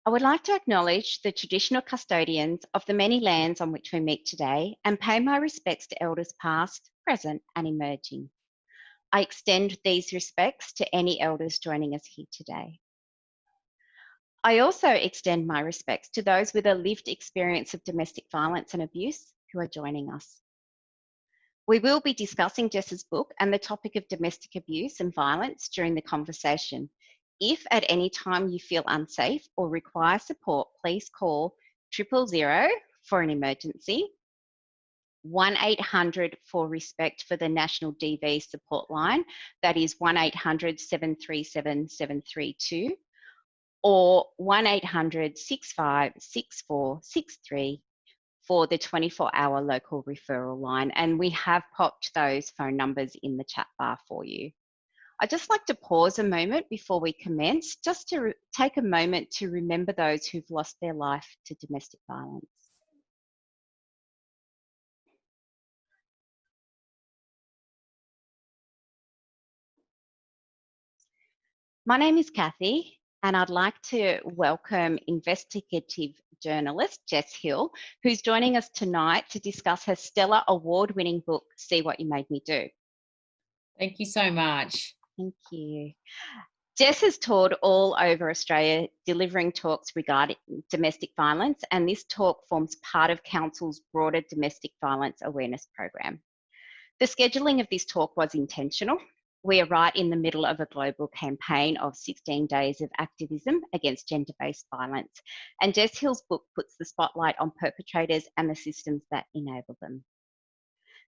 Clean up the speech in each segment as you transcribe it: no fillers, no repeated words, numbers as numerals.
I would like to acknowledge the traditional custodians of the many lands on which we meet today and pay my respects to elders past, present and emerging. I extend these respects to any elders joining us here today. I also extend my respects to those with a lived experience of domestic violence and abuse who are joining us. We will be discussing Jess's book and the topic of domestic abuse and violence during the conversation. If at any time you feel unsafe or require support, please call 000 for an emergency, 1-800 for respect for the National DV support line, that is 1-800-737-732, or 1-800-656463 for the 24-hour local referral line. And we have popped those phone numbers in the chat bar for you. I'd just like to pause a moment before we commence, just to take a moment to remember those who've lost their life to domestic violence. My name is Kathy, and I'd like to welcome investigative journalist Jess Hill, who's joining us tonight to discuss her Stella Award-winning book, See What You Made Me Do. Thank you so much. Thank you. Jess has toured all over Australia delivering talks regarding domestic violence, and this talk forms part of Council's broader domestic violence awareness program. The scheduling of this talk was intentional. We are right in the middle of a global campaign of 16 days of activism against gender-based violence, and Jess Hill's book puts the spotlight on perpetrators and the systems that enable them.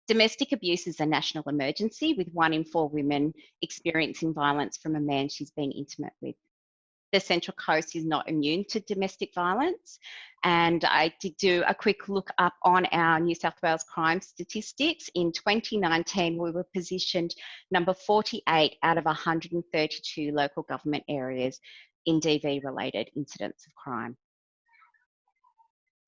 Domestic abuse is a national emergency, with 1 in 4 women experiencing violence from a man she's been intimate with. The Central Coast is not immune to domestic violence, and I did do a quick look up on our New South Wales crime statistics. In 2019, we were positioned number 48 out of 132 local government areas in DV-related incidents of crime.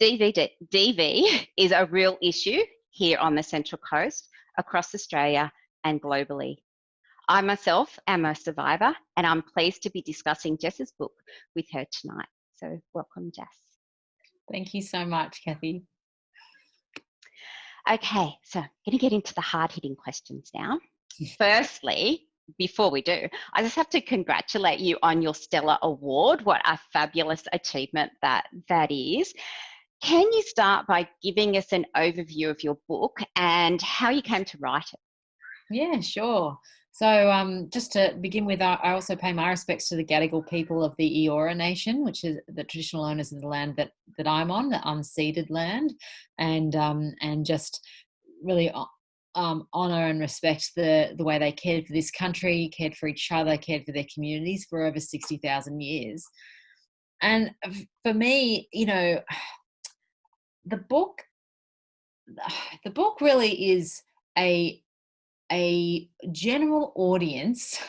DV is a real issue here on the Central Coast, across Australia and globally. I myself am a survivor, and I'm pleased to be discussing Jess's book with her tonight. So welcome, Jess. Thank you so much, Kathy. Okay, so I'm going to get into the hard-hitting questions now. Firstly, before we do, I just have to congratulate you on your Stella Award. What a fabulous achievement that is. Can you start by giving us an overview of your book and how you came to write it? Yeah, sure. So just to begin with, I also pay my respects to the Gadigal people of the Eora Nation, which is the traditional owners of the land that I'm on, the unceded land, and just really honour and respect the way they cared for this country, cared for each other, cared for their communities for over 60,000 years. And for me, you know, the book really is a general audience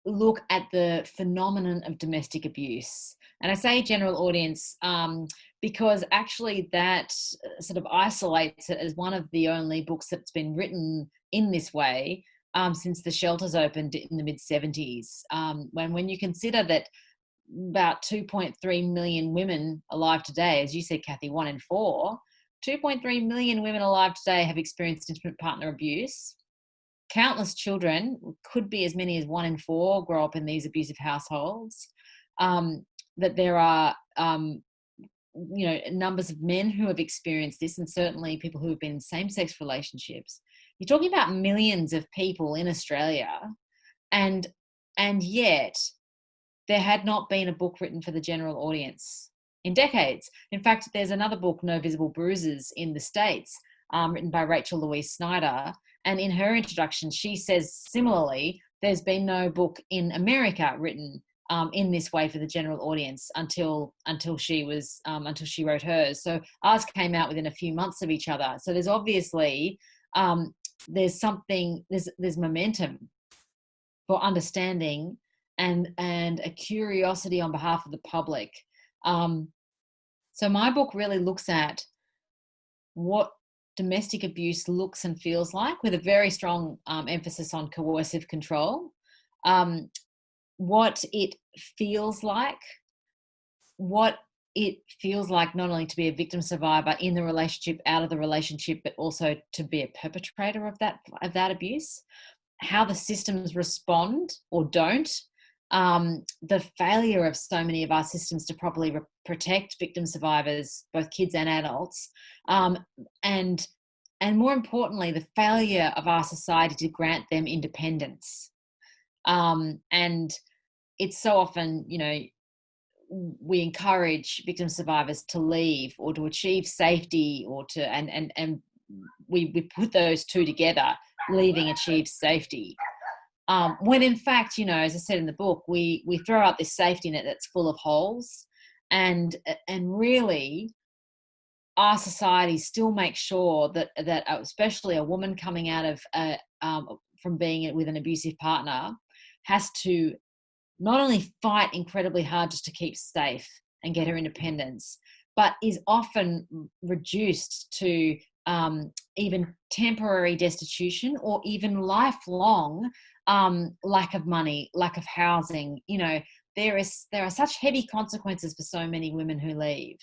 look at the phenomenon of domestic abuse. And I say general audience because actually that sort of isolates it as one of the only books that's been written in this way since the shelters opened in the mid-70s. When you consider that about 2.3 million women alive today, as you said, Kathy, 1 in 4, 2.3 million women alive today have experienced intimate partner abuse. Countless children, could be as many as 1 in 4, grow up in these abusive households. That there are, numbers of men who have experienced this, and certainly people who have been in same-sex relationships. You're talking about millions of people in Australia, and yet there had not been a book written for the general audience in decades. In fact, there's another book, No Visible Bruises, in the States, written by Rachel Louise Snyder. And in her introduction, she says similarly, there's been no book in America written in this way for the general audience until she wrote hers. So ours came out within a few months of each other. So there's obviously there's momentum for understanding and a curiosity on behalf of the public. So my book really looks at what domestic abuse looks and feels like, with a very strong emphasis on coercive control, what it feels like what it feels like not only to be a victim survivor in the relationship, out of the relationship, but also to be a perpetrator of that abuse, how the systems respond or don't, the failure of so many of our systems to properly protect victim survivors, both kids and adults, and more importantly, the failure of our society to grant them independence. And it's so often, we encourage victim survivors to leave or to achieve safety, or to and we put those two together, leaving achieves safety, when in fact, as I said in the book, we throw out this safety net that's full of holes, and really our society still makes sure that especially a woman coming out of from being with an abusive partner has to not only fight incredibly hard just to keep safe and get her independence, but is often reduced to even temporary destitution or even lifelong lack of money, lack of housing. There are such heavy consequences for so many women who leave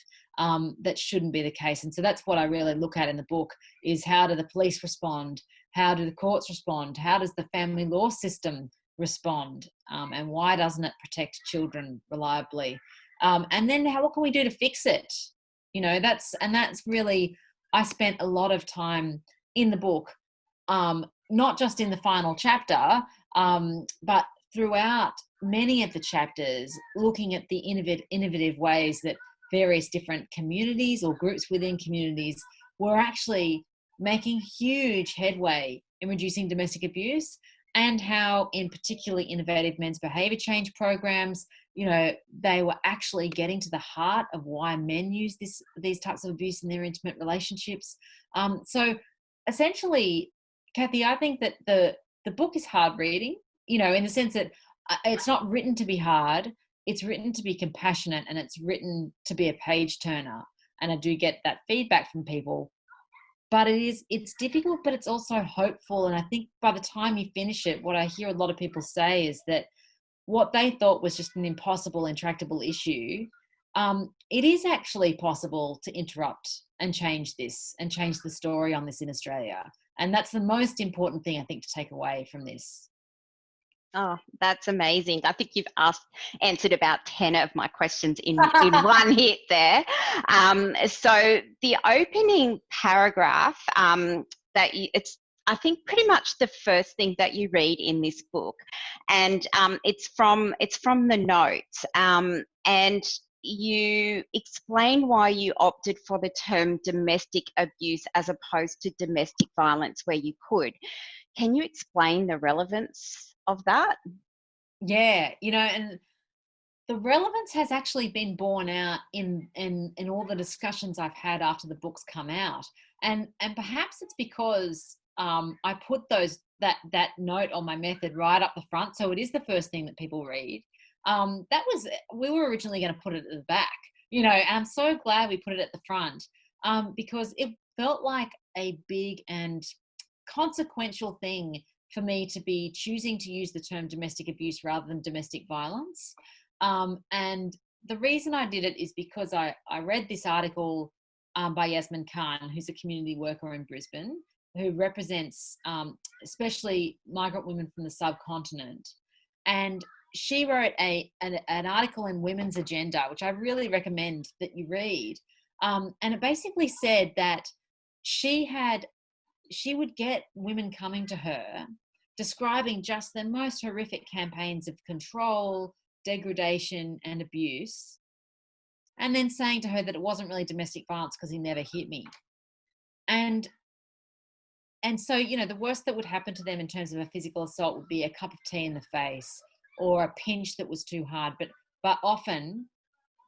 that shouldn't be the case. And so that's what I really look at in the book, is how do the police respond? How do the courts respond? How does the family law system respond? And why doesn't it protect children reliably? And then what can we do to fix it? That's really, I spent a lot of time in the book, not just in the final chapter, but throughout many of the chapters, looking at the innovative ways that various different communities or groups within communities were actually making huge headway in reducing domestic abuse, and how in particularly innovative men's behaviour change programs, they were actually getting to the heart of why men use these types of abuse in their intimate relationships. So essentially, Kathy, I think that the book is hard reading, in the sense that it's not written to be hard. It's written to be compassionate, and it's written to be a page turner. And I do get that feedback from people. But it's difficult, but it's also hopeful. And I think by the time you finish it, what I hear a lot of people say is that what they thought was just an impossible, intractable issue, it is actually possible to interrupt and change this and change the story on this in Australia. And that's the most important thing, I think, to take away from this. Oh, that's amazing. I think you've answered about 10 of my questions in one hit there. So the opening paragraph, it's, I think, pretty much the first thing that you read in this book. And it's from the notes. And you explain why you opted for the term domestic abuse as opposed to domestic violence where you could. Can you explain the relevance of that? Yeah, and the relevance has actually been borne out in all the discussions I've had after the book's come out, and perhaps it's because I put that note on my method right up the front, so it is the first thing that people read. We were originally going to put it at the back, and I'm so glad we put it at the front, because it felt like a big and consequential thing for me to be choosing to use the term domestic abuse rather than domestic violence. And the reason I did it is because I read this article by Yasmin Khan, who's a community worker in Brisbane, who represents especially migrant women from the subcontinent. And she wrote an article in Women's Agenda, which I really recommend that you read. And it basically said that she would get women coming to her describing just the most horrific campaigns of control, degradation, and abuse, and then saying to her that it wasn't really domestic violence because he never hit me. And so, the worst that would happen to them in terms of a physical assault would be a cup of tea in the face or a pinch that was too hard, but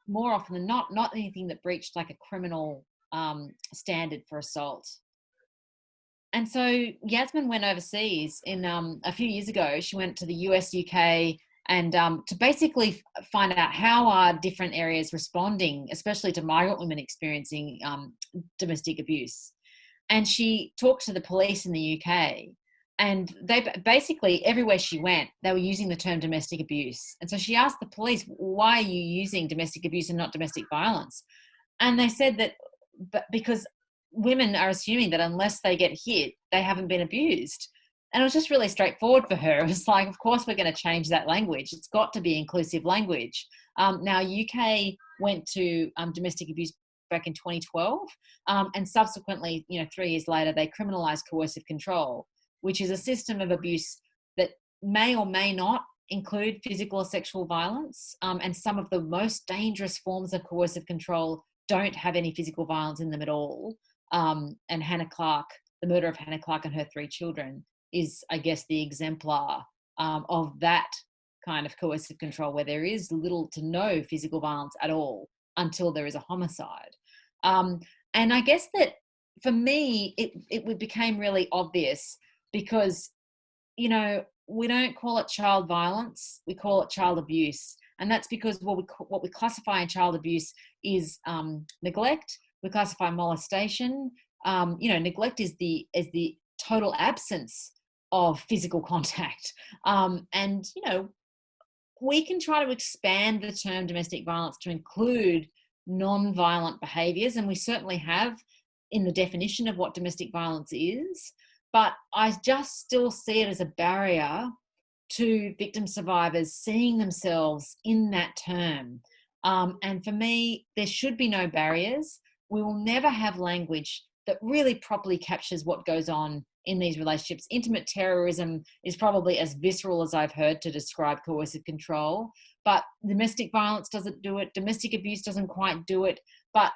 more often than not anything that breached like a criminal standard for assault. And so Yasmin went overseas a few years ago. She went to the US, UK, and to basically find out how are different areas responding, especially to migrant women experiencing domestic abuse. And she talked to the police in the UK, and they basically, everywhere she went, they were using the term domestic abuse. And so she asked the police, why are you using domestic abuse and not domestic violence? And they said that because women are assuming that unless they get hit, they haven't been abused. And it was just really straightforward for her. It was like, of course, we're going to change that language. It's got to be inclusive language. Now, UK went to domestic abuse back in 2012. And subsequently, 3 years later, they criminalised coercive control, which is a system of abuse that may or may not include physical or sexual violence. And some of the most dangerous forms of coercive control don't have any physical violence in them at all. And Hannah Clark, the murder of Hannah Clark and her 3 children, is, I guess, the exemplar of that kind of coercive control, where there is little to no physical violence at all until there is a homicide. And I guess that for me, it became really obvious because, we don't call it child violence, we call it child abuse. And that's because what we classify in child abuse is neglect. We classify molestation. Neglect is the total absence of physical contact. And we can try to expand the term domestic violence to include non-violent behaviours, and we certainly have in the definition of what domestic violence is. But I just still see it as a barrier to victim survivors seeing themselves in that term. And for me, there should be no barriers. We will never have language that really properly captures what goes on in these relationships. Intimate terrorism is probably as visceral as I've heard to describe coercive control, but domestic violence doesn't do it. Domestic abuse doesn't quite do it. But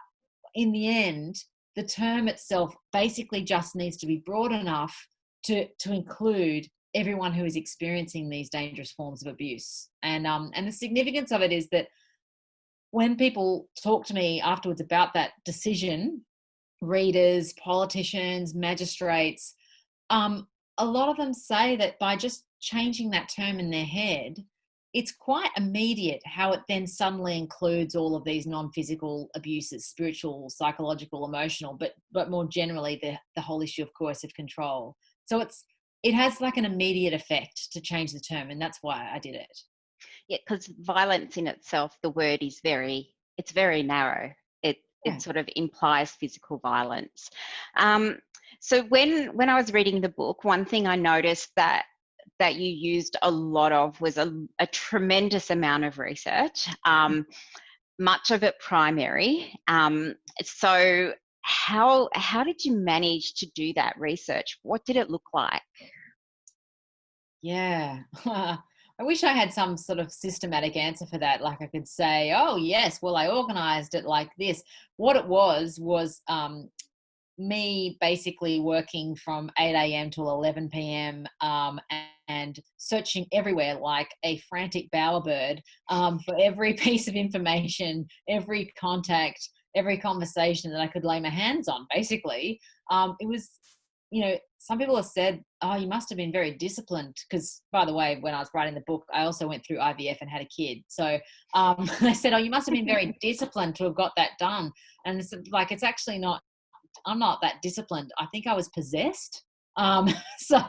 in the end, the term itself basically just needs to be broad enough to include everyone who is experiencing these dangerous forms of abuse. And the significance of it is that when people talk to me afterwards about that decision, readers, politicians, magistrates, a lot of them say that by just changing that term in their head, it's quite immediate how it then suddenly includes all of these non-physical abuses, spiritual, psychological, emotional, but more generally the whole issue of coercive control. So it has like an immediate effect to change the term, and that's why I did it. Yeah, because violence in itself, the word is very narrow. It sort of implies physical violence. So when I was reading the book, one thing I noticed that you used a lot of was a tremendous amount of research, much of it primary. So how did you manage to do that research? What did it look like? Yeah. I wish I had some sort of systematic answer for that. Like I could say, oh yes, well, I organized it like this. What it was me basically working from 8 a.m. till 11 p.m. And searching everywhere like a frantic bowerbird for every piece of information, every contact, every conversation that I could lay my hands on, basically. It was, some people have said, oh, you must have been very disciplined, because, by the way, when I was writing the book, I also went through IVF and had a kid. So they said, oh, you must have been very disciplined to have got that done. And it's actually not, I'm not that disciplined. I think I was possessed. So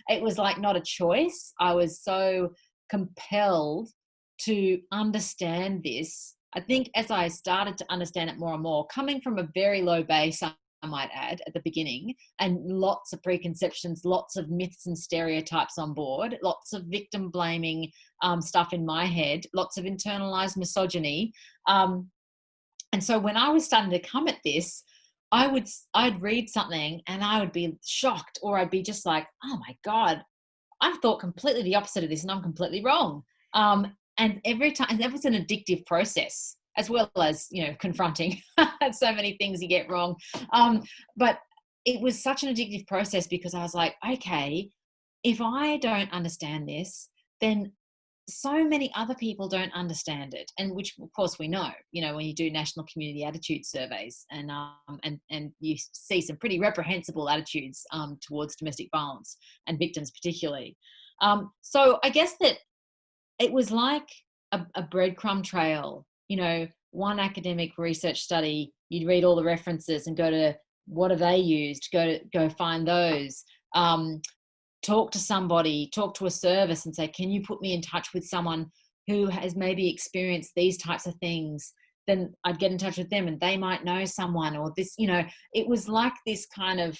it was like not a choice. I was so compelled to understand this. I think as I started to understand it more and more, coming from a very low base, I might add, at the beginning, and lots of preconceptions, lots of myths and stereotypes on board, lots of victim blaming stuff in my head, lots of internalized misogyny. And so when I was starting to come at this, I'd read something and I would be shocked, or I'd be just like, oh my God, I've thought completely the opposite of this and I'm completely wrong. And every time, and that was an addictive process, as well as, confronting so many things you get wrong. But it was such an addictive process because I was like, okay, if I don't understand this, then so many other people don't understand it. And which of course we know, when you do national community attitude surveys and you see some pretty reprehensible attitudes towards domestic violence and victims particularly. So I guess that it was like a breadcrumb trail, one academic research study, you'd read all the references and go to what have they used, go find those. talk to somebody, talk to a service and say, can you put me in touch with someone who has maybe experienced these types of things, then I'd get in touch with them and they might know someone, or this, it was like this kind of,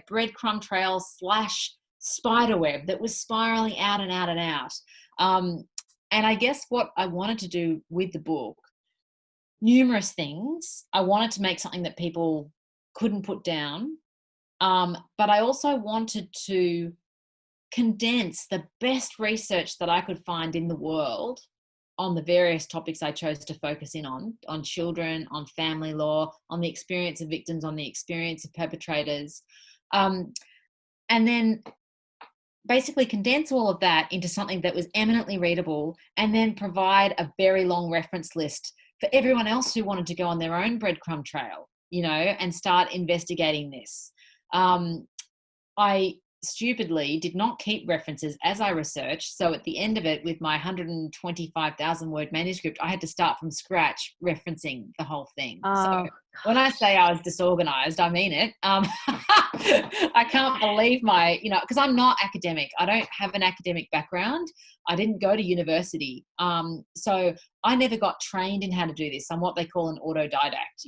breadcrumb trail / spider web that was spiraling out and out and out. And I guess what I wanted to do with the book, numerous things. I wanted to make something that people couldn't put down. But I also wanted to condense the best research that I could find in the world on the various topics I chose to focus in on children, on family law, on the experience of victims, on the experience of perpetrators. And then basically condense all of that into something that was eminently readable, and then provide a very long reference list for everyone else who wanted to go on their own breadcrumb trail, and start investigating this. I stupidly did not keep references as I researched. So at the end of it, with my 125,000 word manuscript, I had to start from scratch referencing the whole thing. Oh, so when I say I was disorganized, I mean it. I can't believe because I'm not academic. I don't have an academic background. I didn't go to university. So I never got trained in how to do this. I'm what they call an autodidact,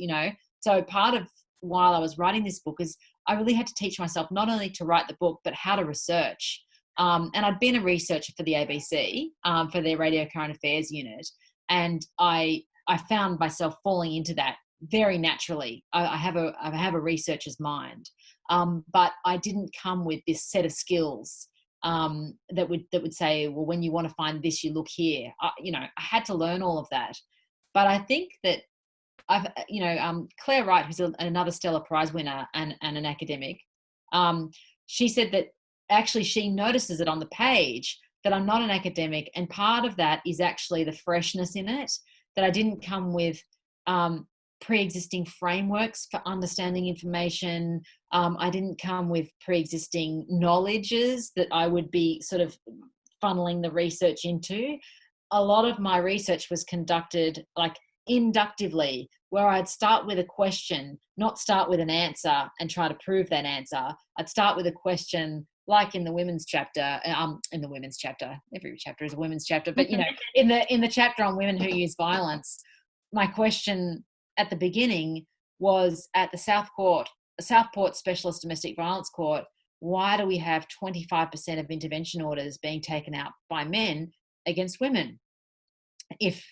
So part of while I was writing this book is I really had to teach myself not only to write the book, but how to research. And I'd been a researcher for the ABC, for their Radio Current Affairs unit. And I found myself falling into that very naturally. I have a researcher's mind. But I didn't come with this set of skills that would say, well, when you want to find this, you look here. I had to learn all of that. But I think that Claire Wright, who's another Stella Prize winner and an academic, she said that actually she notices it on the page that I'm not an academic, and part of that is actually the freshness in it, that I didn't come with pre-existing frameworks for understanding information. I didn't come with pre-existing knowledges that I would be sort of funneling the research into. A lot of my research was conducted like inductively, where I'd start with a question, not start with an answer and try to prove that answer. I'd start with a question, like in the women's chapter, every chapter is a women's chapter, but in the chapter on women who use violence, my question at the beginning was at the Southport Specialist Domestic Violence Court, why do we have 25% of intervention orders being taken out by men against women? If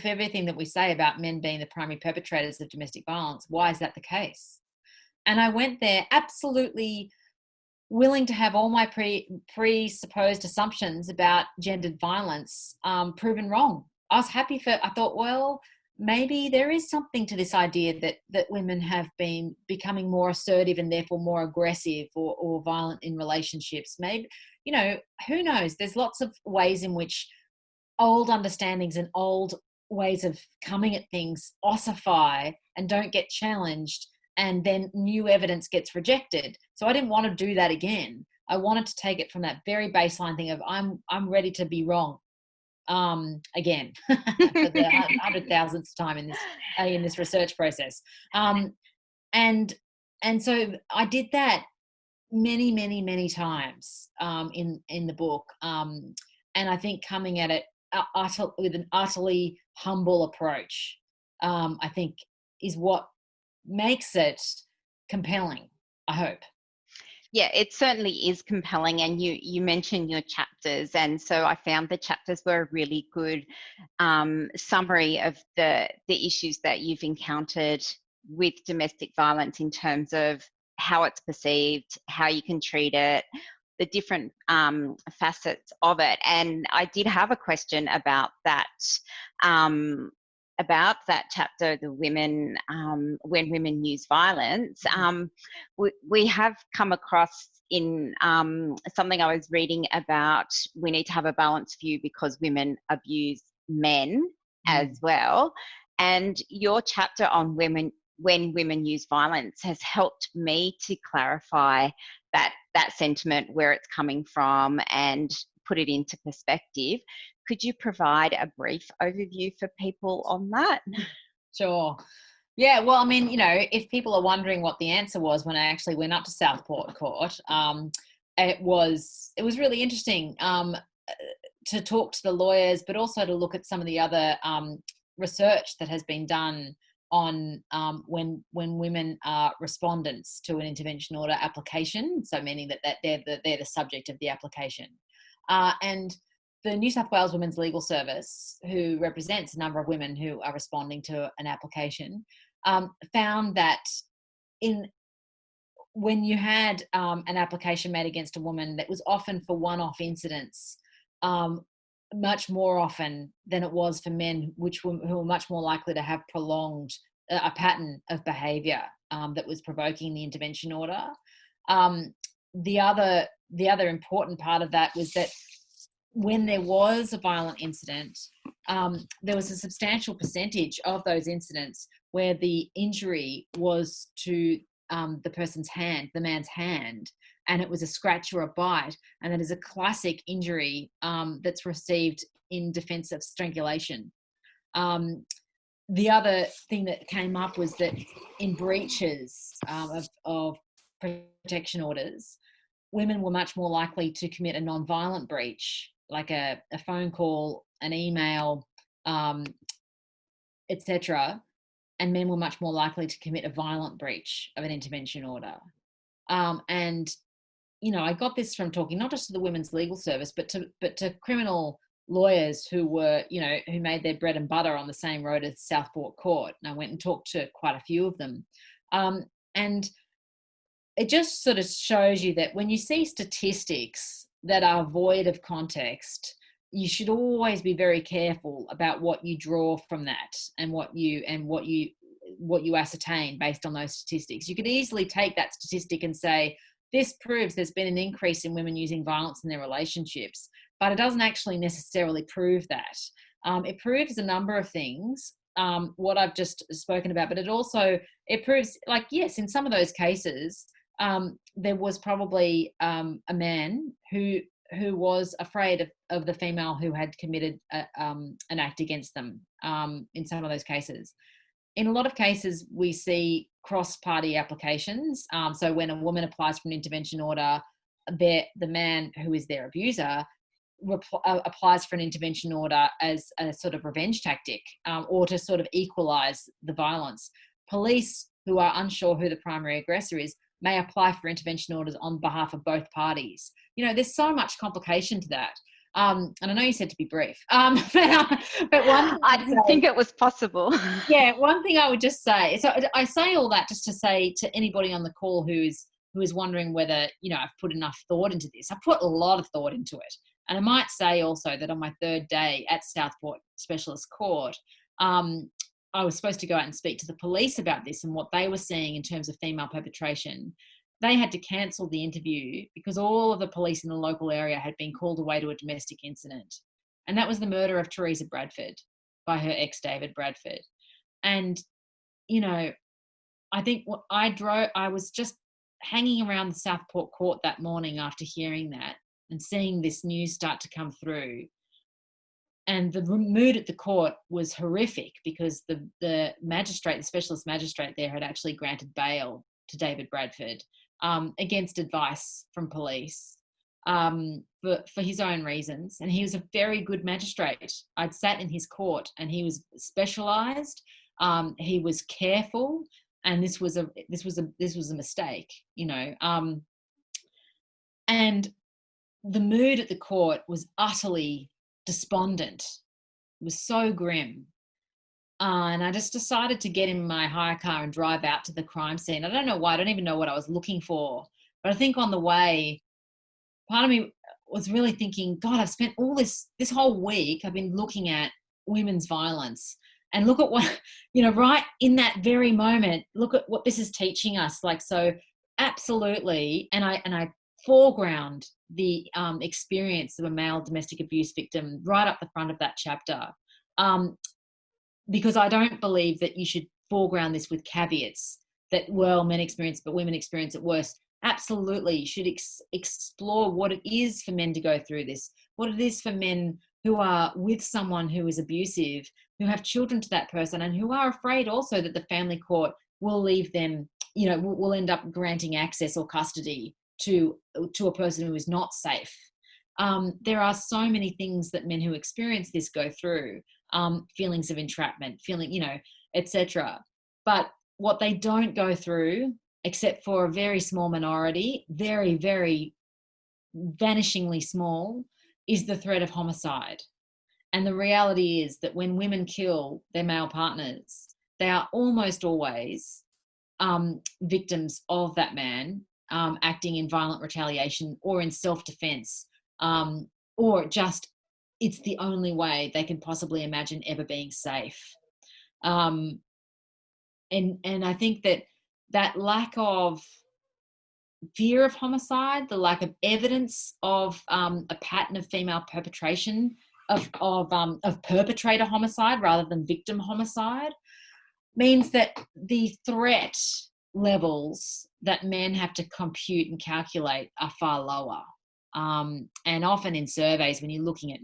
everything that we say about men being the primary perpetrators of domestic violence, why is that the case? And I went there absolutely willing to have all my presupposed assumptions about gendered violence proven wrong. I thought, well, maybe there is something to this idea that women have been becoming more assertive and therefore more aggressive or violent in relationships. Maybe, who knows? There's lots of ways in which old understandings and old ways of coming at things ossify and don't get challenged, and then new evidence gets rejected. So I didn't want to do that again. I wanted to take it from that very baseline thing of I'm ready to be wrong again for the 100,000th time in this research process. And so I did that many, many, many times in the book. And I think coming at it with an utterly humble approach, I think is what makes it compelling, I hope. Yeah, it certainly is compelling, and you mentioned your chapters, and so I found the chapters were a really good summary of the issues that you've encountered with domestic violence in terms of how it's perceived, how you can treat it, the different facets of it. And I did have a question about that chapter, the women, when women use violence. We have come across in something I was reading about, we need to have a balanced view because women abuse men as well. And your chapter on when women use violence has helped me to clarify that sentiment, where it's coming from, and put it into perspective. Could you provide a brief overview for people on that? Sure. Yeah, well, I mean, if people are wondering what the answer was when I actually went up to Southport Court, it was really interesting to talk to the lawyers, but also to look at some of the other research that has been done on when women are respondents to an intervention order application, so meaning that they're the subject of the application. And the New South Wales Women's Legal Service, who represents a number of women who are responding to an application, found that when you had an application made against a woman, that was often for one-off incidents, much more often than it was for men, who were much more likely to have prolonged a pattern of behaviour that was provoking the intervention order. The other important part of that was that when there was a violent incident, there was a substantial percentage of those incidents where the injury was to the person's hand, the man's hand, and it was a scratch or a bite, and that is a classic injury that's received in defence of strangulation. The other thing that came up was that in breaches of protection orders, women were much more likely to commit a non-violent breach, like a phone call, an email, etc., and men were much more likely to commit a violent breach of an intervention order. And I got this from talking not just to the Women's Legal Service, but to criminal lawyers who were, who made their bread and butter on the same road as Southport Court. And I went and talked to quite a few of them. And it just sort of shows you that when you see statistics that are void of context, you should always be very careful about what you draw from that and what you ascertain based on those statistics. You could easily take that statistic and say, this proves there's been an increase in women using violence in their relationships, but it doesn't actually necessarily prove that. It proves a number of things, what I've just spoken about, but it proves, like, yes, in some of those cases, there was probably a man who was afraid of the female who had committed an act against them in some of those cases. In a lot of cases, we see cross-party applications. So when a woman applies for an intervention order, the man who is their abuser applies for an intervention order as a sort of revenge tactic, or to sort of equalise the violence. Police, who are unsure who the primary aggressor is, may apply for intervention orders on behalf of both parties. There's so much complication to that. And I know you said to be brief, but one I didn't think it was possible. Yeah, one thing I would just say, so I say all that just to say to anybody on the call who is wondering whether, I've put enough thought into this. I put a lot of thought into it. And I might say also that on my third day at Southport Specialist Court, I was supposed to go out and speak to the police about this and what they were seeing in terms of female perpetration. They had to cancel the interview because all of the police in the local area had been called away to a domestic incident. And that was the murder of Teresa Bradford by her ex, David Bradford. And, I think I was just hanging around the Southport Court that morning after hearing that and seeing this news start to come through. And the mood at the court was horrific because the magistrate, the specialist magistrate there, had actually granted bail to David Bradford against advice from police for his own reasons. And he was a very good magistrate. I'd sat in his court and he was specialised. He was careful, and this was a mistake, and the mood at the court was utterly despondent. It was so grim. And I just decided to get in my hire car and drive out to the crime scene. I don't know why. I don't even know what I was looking for. But I think on the way, part of me was really thinking, God, I've spent all this whole week, I've been looking at women's violence. And look at what, right in that very moment, look at what this is teaching us. Like, so absolutely. And I foreground the experience of a male domestic abuse victim right up the front of that chapter, because I don't believe that you should foreground this with caveats that, well, men experience but women experience it worse. Absolutely, you should explore what it is for men to go through this, what it is for men who are with someone who is abusive, who have children to that person, and who are afraid also that the family court will leave them, will end up granting access or custody to a person who is not safe. There are so many things that men who experience this go through, feelings of entrapment, etc. But what they don't go through, except for a very small minority, very, very vanishingly small, is the threat of homicide. And the reality is that when women kill their male partners, they are almost always victims of that man acting in violent retaliation or in self-defense, or just it's the only way they can possibly imagine ever being safe. And I think that lack of fear of homicide, the lack of evidence of a pattern of female perpetration of perpetrator homicide rather than victim homicide, means that the threat levels that men have to compute and calculate are far lower. And often in surveys, when you're looking at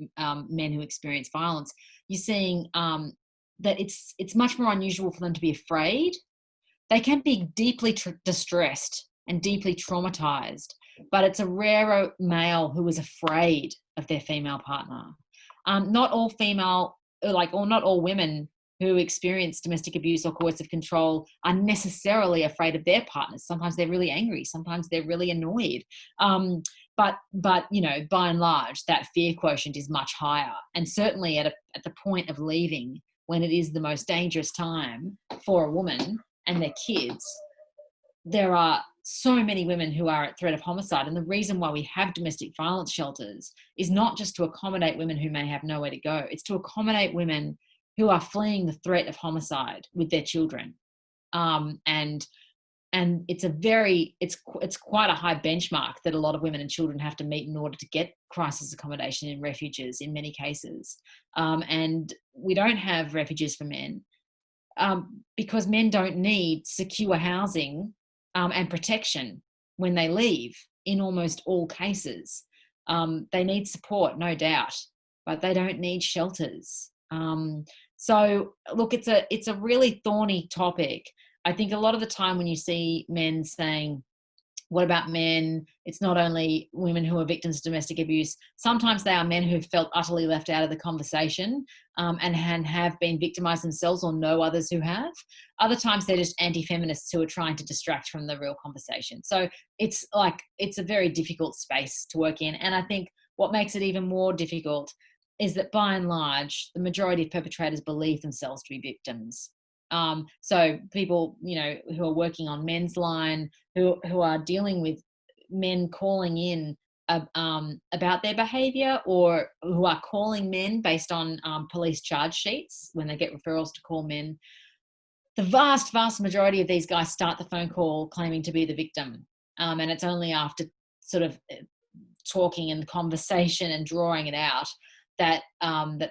men who experience violence, you're seeing that it's much more unusual for them to be afraid. They can be deeply distressed and deeply traumatized, but it's a rarer male who is afraid of their female partner. Not all not all women who experience domestic abuse or coercive control are necessarily afraid of their partners. Sometimes they're really angry. Sometimes they're really annoyed. But by and large, that fear quotient is much higher. And certainly at the point of leaving, when it is the most dangerous time for a woman and their kids, there are so many women who are at threat of homicide. And the reason why we have domestic violence shelters is not just to accommodate women who may have nowhere to go. It's to accommodate women who are fleeing the threat of homicide with their children. And it's quite a high benchmark that a lot of women and children have to meet in order to get crisis accommodation in refuges in many cases. And we don't have refuges for men because men don't need secure housing and protection when they leave in almost all cases. They need support, no doubt, but they don't need shelters. So look, it's a really thorny topic. I think a lot of the time when you see men saying, what about men? It's not only women who are victims of domestic abuse. Sometimes they are men who've felt utterly left out of the conversation and have been victimized themselves or know others who have. Other times they're just anti-feminists who are trying to distract from the real conversation. So it's a very difficult space to work in. And I think what makes it even more difficult is that by and large, the majority of perpetrators believe themselves to be victims. So people, who are working on Men's Line, who are dealing with men calling in about their behaviour, or who are calling men based on police charge sheets when they get referrals to call men, the vast, vast majority of these guys start the phone call claiming to be the victim. And it's only after sort of talking and conversation and drawing it out that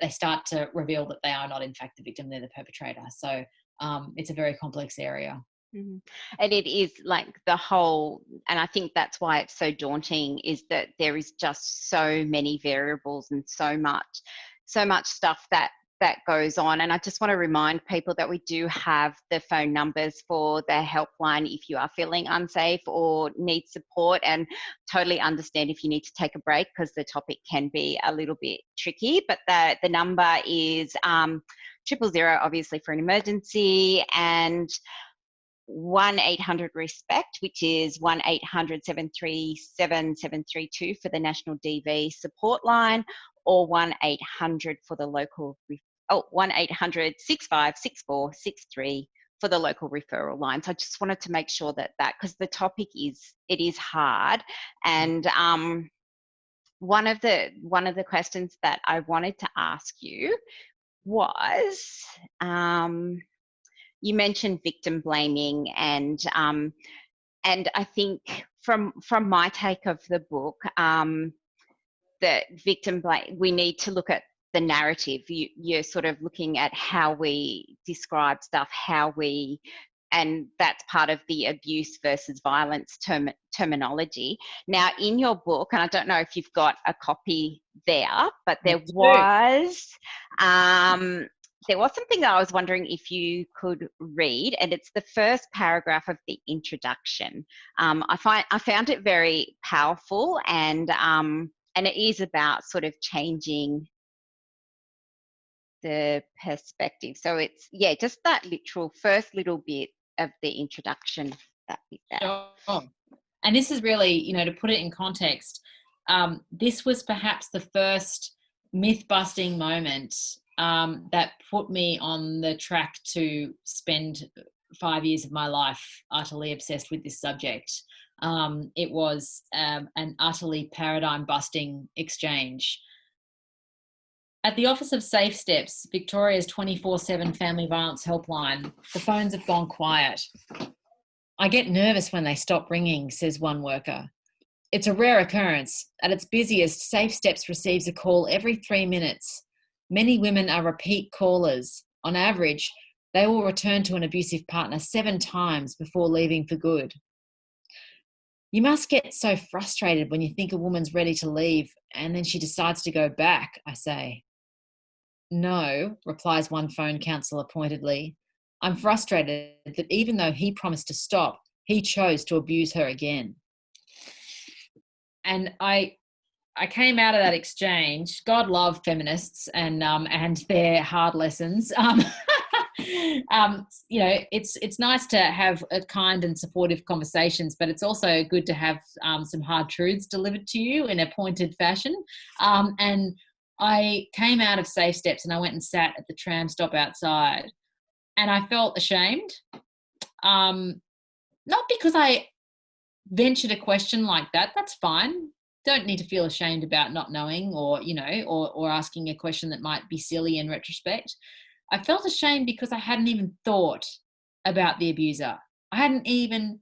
they start to reveal that they are not in fact the victim, they're the perpetrator. So it's a very complex area. Mm-hmm. And it is like the whole, and I think that's why it's so daunting, is that there is just so many variables and so much stuff that goes on. And I just want to remind people that we do have the phone numbers for the helpline if you are feeling unsafe or need support, and totally understand if you need to take a break because the topic can be a little bit tricky. But the number is 000, obviously, for an emergency, and 1-800-RESPECT, which is 1-800-737-732 for the National DV support line, or 1-800 for the local 1-800-6564-63 for the local referral line. So I just wanted to make sure that because the topic is hard. And one of the questions that I wanted to ask you was, you mentioned victim blaming, and I think from my take of the book, that victim blame, we need to look at the narrative. You're sort of looking at how we describe stuff, and that's part of the abuse versus violence terminology. Now, in your book, and I don't know if you've got a copy there, but there was there was something that I was wondering if you could read, and it's the first paragraph of the introduction. I found it very powerful, and it is about sort of changing the perspective. So it's, yeah, just that literal first little bit of the introduction, that bit there. Sure. And this is really, you know, to put it in context, this was perhaps the first myth-busting moment that put me on the track to spend 5 years of my life utterly obsessed with this subject. It was an utterly paradigm-busting exchange. At the Office of Safe Steps, Victoria's 24/7 family violence helpline, the phones have gone quiet. I get nervous when they stop ringing, says one worker. It's a rare occurrence. At its busiest, Safe Steps receives a call every 3 minutes. Many women are repeat callers. On average, they will return to an abusive partner 7 times before leaving for good. You must get so frustrated when you think a woman's ready to leave and then she decides to go back, I say. No, replies one phone counsellor pointedly. I'm frustrated that even though he promised to stop, he chose to abuse her again. And I came out of that exchange. God love feminists and their hard lessons. You know, it's nice to have a kind and supportive conversations, but it's also good to have some hard truths delivered to you in a pointed fashion. And I came out of Safe Steps and I went and sat at the tram stop outside, and I felt ashamed. Not because I ventured a question like that. That's fine. Don't need to feel ashamed about not knowing, or, you know, or asking a question that might be silly in retrospect. I felt ashamed because I hadn't even thought about the abuser. I hadn't even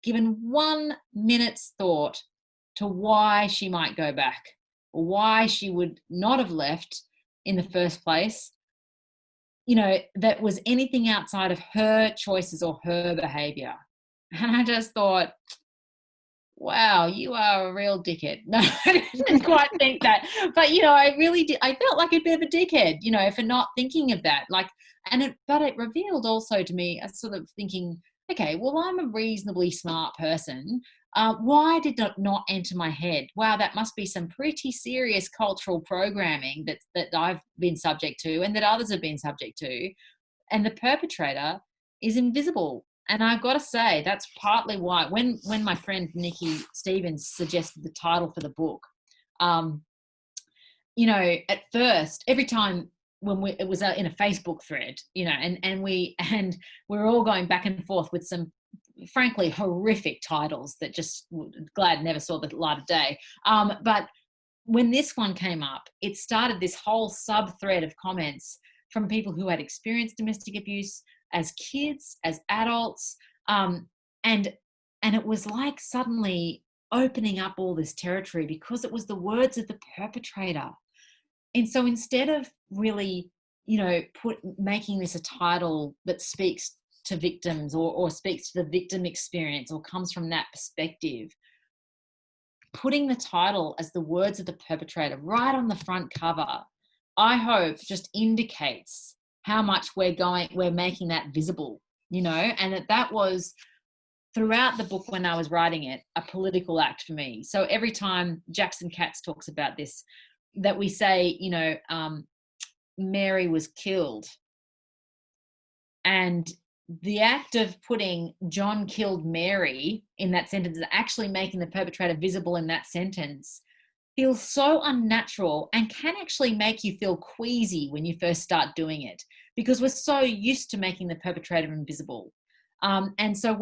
given 1 minute's thought to why she might go back, or why she would not have left in the first place, you know, that was anything outside of her choices or her behavior. And I just thought, wow, you are a real dickhead. No, I didn't quite think that. But, you know, I really did. I felt like a bit of a dickhead, you know, for not thinking of that. Like, but it revealed also to me a sort of thinking, okay, well, I'm a reasonably smart person. Why did that not enter my head? Wow, that must be some pretty serious cultural programming that I've been subject to and that others have been subject to. And the perpetrator is invisible. And I've got to say, that's partly why when my friend Nikki Stevens suggested the title for the book, you know, at first, every time it was in a Facebook thread, you know, and we're all going back and forth with some frankly horrific titles that just glad never saw the light of day. But when this one came up, it started this whole sub thread of comments from people who had experienced domestic abuse as kids, as adults, and it was like suddenly opening up all this territory because it was the words of the perpetrator. And so instead of really, you know, making this a title that speaks to victims or speaks to the victim experience or comes from that perspective, putting the title as the words of the perpetrator right on the front cover, I hope just indicates how much we're making that visible, you know, and that was throughout the book when I was writing it, a political act for me. So every time Jackson Katz talks about this, that we say, you know, Mary was killed, and the act of putting John killed Mary in that sentence, actually making the perpetrator visible in that sentence, feels so unnatural and can actually make you feel queasy when you first start doing it, because we're so used to making the perpetrator invisible. And so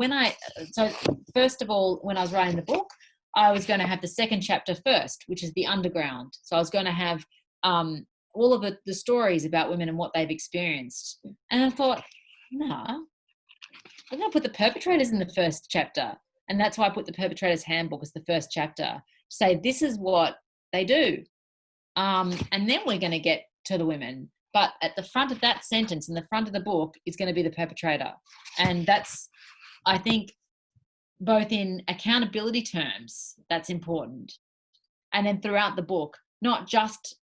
first of all, when I was writing the book, I was going to have the second chapter first, which is the underground. So I was going to have all of the stories about women and what they've experienced. And I thought, nah, I'm going to put the perpetrators in the first chapter. And that's why I put the Perpetrator's Handbook as the first chapter. Say, this is what they do. And then we're going to get to the women. But at the front of that sentence, in the front of the book, is going to be the perpetrator. And that's, I think, both in accountability terms, that's important. And then throughout the book, not just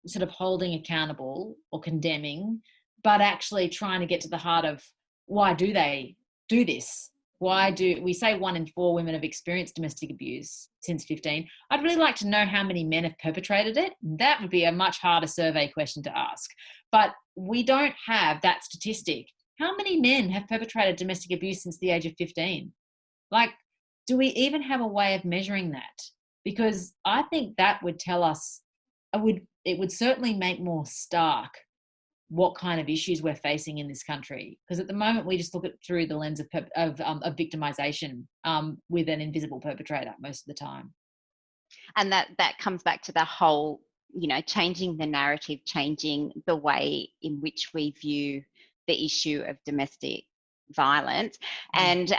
sort of holding accountable or condemning, but actually trying to get to the heart of why do they do this? Why do we say 1 in 4 women have experienced domestic abuse since 15? I'd really like to know how many men have perpetrated it. That would be a much harder survey question to ask. But we don't have that statistic. How many men have perpetrated domestic abuse since the age of 15? Like, do we even have a way of measuring that? Because I think that would tell us, it would certainly make more stark what kind of issues we're facing in this country. Because at the moment, we just look at through the lens of victimization with an invisible perpetrator most of the time. And that comes back to the whole, changing the narrative, changing the way in which we view the issue of domestic violence. And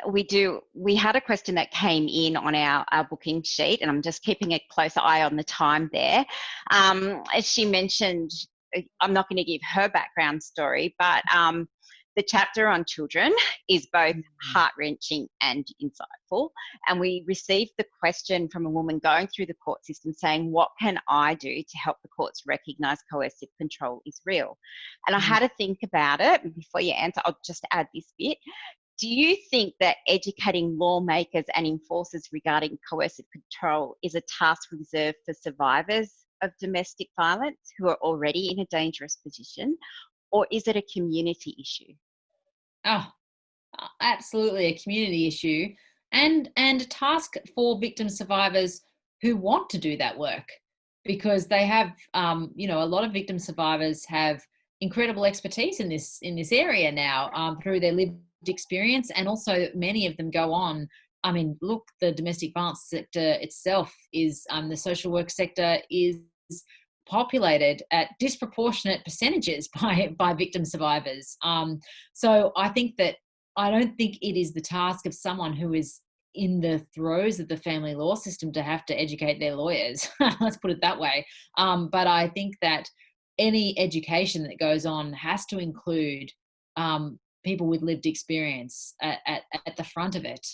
we had a question that came in on our booking sheet, and I'm just keeping a close eye on the time there. As she mentioned, I'm not going to give her background story, but the chapter on children is both heart-wrenching and insightful. And we received the question from a woman going through the court system saying, what can I do to help the courts recognise coercive control is real? And I had to think about it. And before you answer, I'll just add this bit. Do you think that educating lawmakers and enforcers regarding coercive control is a task reserved for survivors of domestic violence who are already in a dangerous position, or is it a community issue? Oh, absolutely a community issue, and a task for victim survivors who want to do that work, because they have, a lot of victim survivors have incredible expertise in this area now through their lived experience, and also many of them go on. I mean, look, the domestic violence sector itself is, the social work sector is populated at disproportionate percentages by victim survivors. So I don't think it is the task of someone who is in the throes of the family law system to have to educate their lawyers. Let's put it that way. But I think that any education that goes on has to include people with lived experience at the front of it.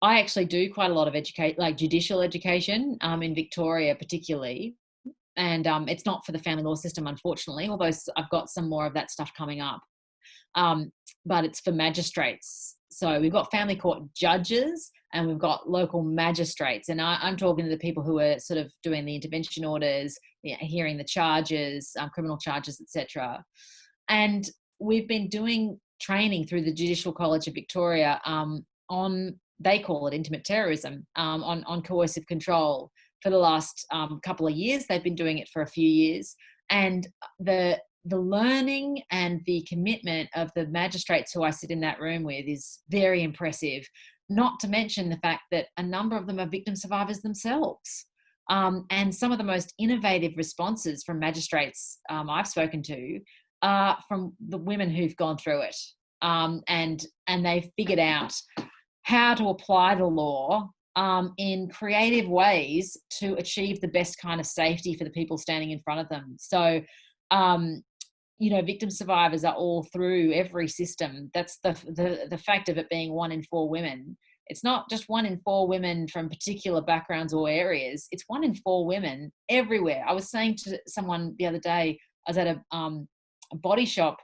I actually do quite a lot of judicial education in Victoria particularly. And it's not for the family law system, unfortunately, although I've got some more of that stuff coming up. But it's for magistrates. So we've got family court judges and we've got local magistrates. And I'm talking to the people who are sort of doing the intervention orders, hearing the charges, criminal charges, etc. And we've been doing training through the Judicial College of Victoria on, they call it intimate terrorism, on coercive control for the last couple of years. They've been doing it for a few years. And the learning and the commitment of the magistrates who I sit in that room with is very impressive, not to mention the fact that a number of them are victim survivors themselves. And some of the most innovative responses from magistrates I've spoken to are from the women who've gone through it. And they've figured out how to apply the law in creative ways to achieve the best kind of safety for the people standing in front of them. So, victim survivors are all through every system. That's the fact of it being 1 in 4 women. It's not just 1 in 4 women from particular backgrounds or areas. It's 1 in 4 women everywhere. I was saying to someone the other day, I was at a body shop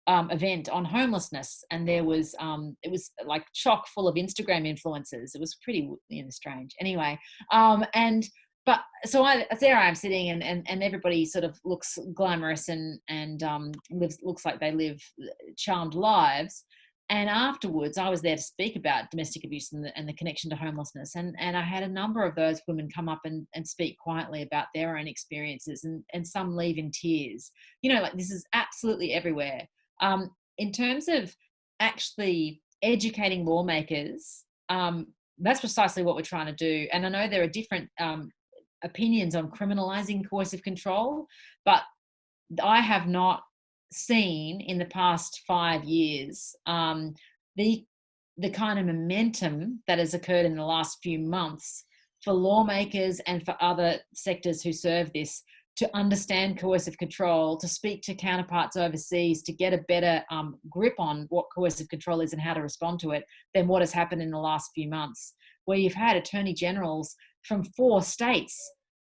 event on homelessness, and there was it was like chock full of Instagram influencers. It was pretty strange. Anyway, but so there I am sitting, and everybody sort of looks glamorous and looks like they live charmed lives. And afterwards, I was there to speak about domestic abuse and the connection to homelessness. And I had a number of those women come up and speak quietly about their own experiences, and some leave in tears. This is absolutely everywhere. In terms of actually educating lawmakers, that's precisely what we're trying to do. And I know there are different opinions on criminalising coercive control, but I have not seen in the past 5 years the kind of momentum that has occurred in the last few months for lawmakers and for other sectors who serve this to understand coercive control, to speak to counterparts overseas, to get a better grip on what coercive control is and how to respond to it than what has happened in the last few months, where you've had attorney generals from 4 states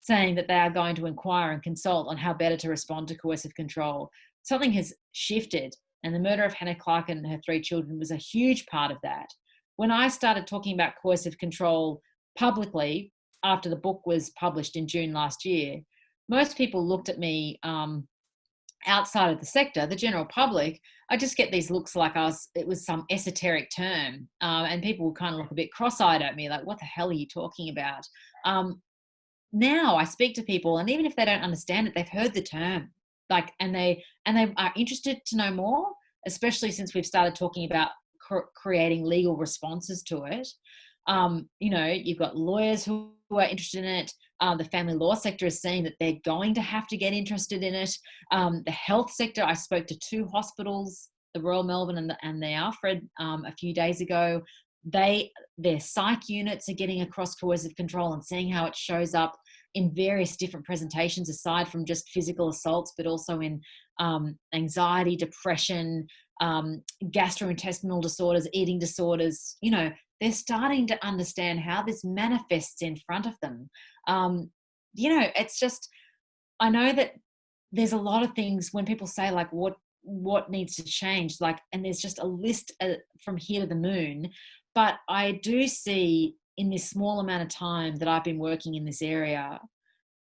saying that they are going to inquire and consult on how better to respond to coercive control. something has shifted, and the murder of Hannah Clark and her 3 children was a huge part of that. When I started talking about coercive control publicly after the book was published in June last year, most people looked at me outside of the sector, the general public. I just get these looks like it was some esoteric term, and people would kind of look a bit cross-eyed at me, like, what the hell are you talking about? Now I speak to people, and even if they don't understand it, they've heard the term, like, and they are interested to know more, especially since we've started talking about creating legal responses to it. You've got lawyers who are interested in it. The family law sector is saying that they're going to have to get interested in it. The health sector, I spoke to 2 hospitals, the Royal Melbourne and the Alfred, a few days ago. Their psych units are getting across coercive control and seeing how it shows up in various different presentations, aside from just physical assaults, but also in anxiety, depression, gastrointestinal disorders, eating disorders. They're starting to understand how this manifests in front of them. It's just, I know that there's a lot of things when people say, like, what needs to change, like, and there's just a list from here to the moon. But I do see in this small amount of time that I've been working in this area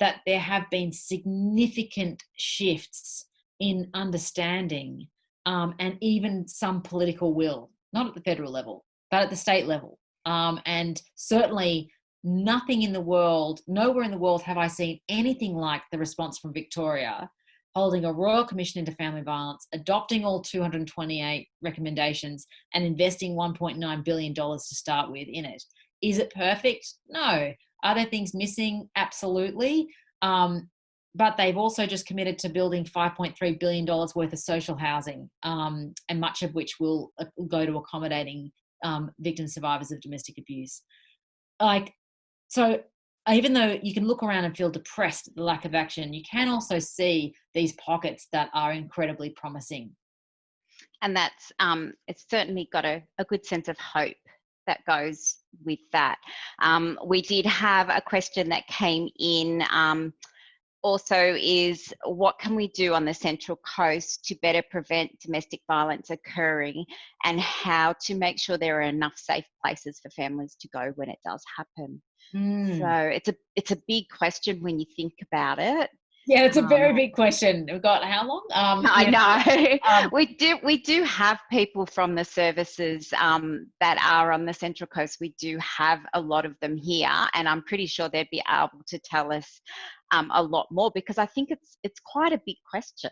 that there have been significant shifts in understanding, and even some political will, not at the federal level, but at the state level. And certainly nowhere in the world have I seen anything like the response from Victoria, holding a Royal Commission into Family Violence, adopting all 228 recommendations, and investing $1.9 billion to start with in it. Is it perfect? No. Are there things missing? Absolutely. But they've also just committed to building $5.3 billion worth of social housing, and much of which will go to accommodating victim survivors of domestic abuse. So even though you can look around and feel depressed at the lack of action, you can also see these pockets that are incredibly promising. And that's, it's certainly got a good sense of hope that goes with that. We did have a question that came in also, is what can we do on the Central Coast to better prevent domestic violence occurring, and how to make sure there are enough safe places for families to go when it does happen? So it's a big question when you think about it. Yeah, it's a very big question. We've got how long? I know. We do have people from the services that are on the Central Coast. We do have a lot of them here, and I'm pretty sure they'd be able to tell us a lot more, because I think it's quite a big question.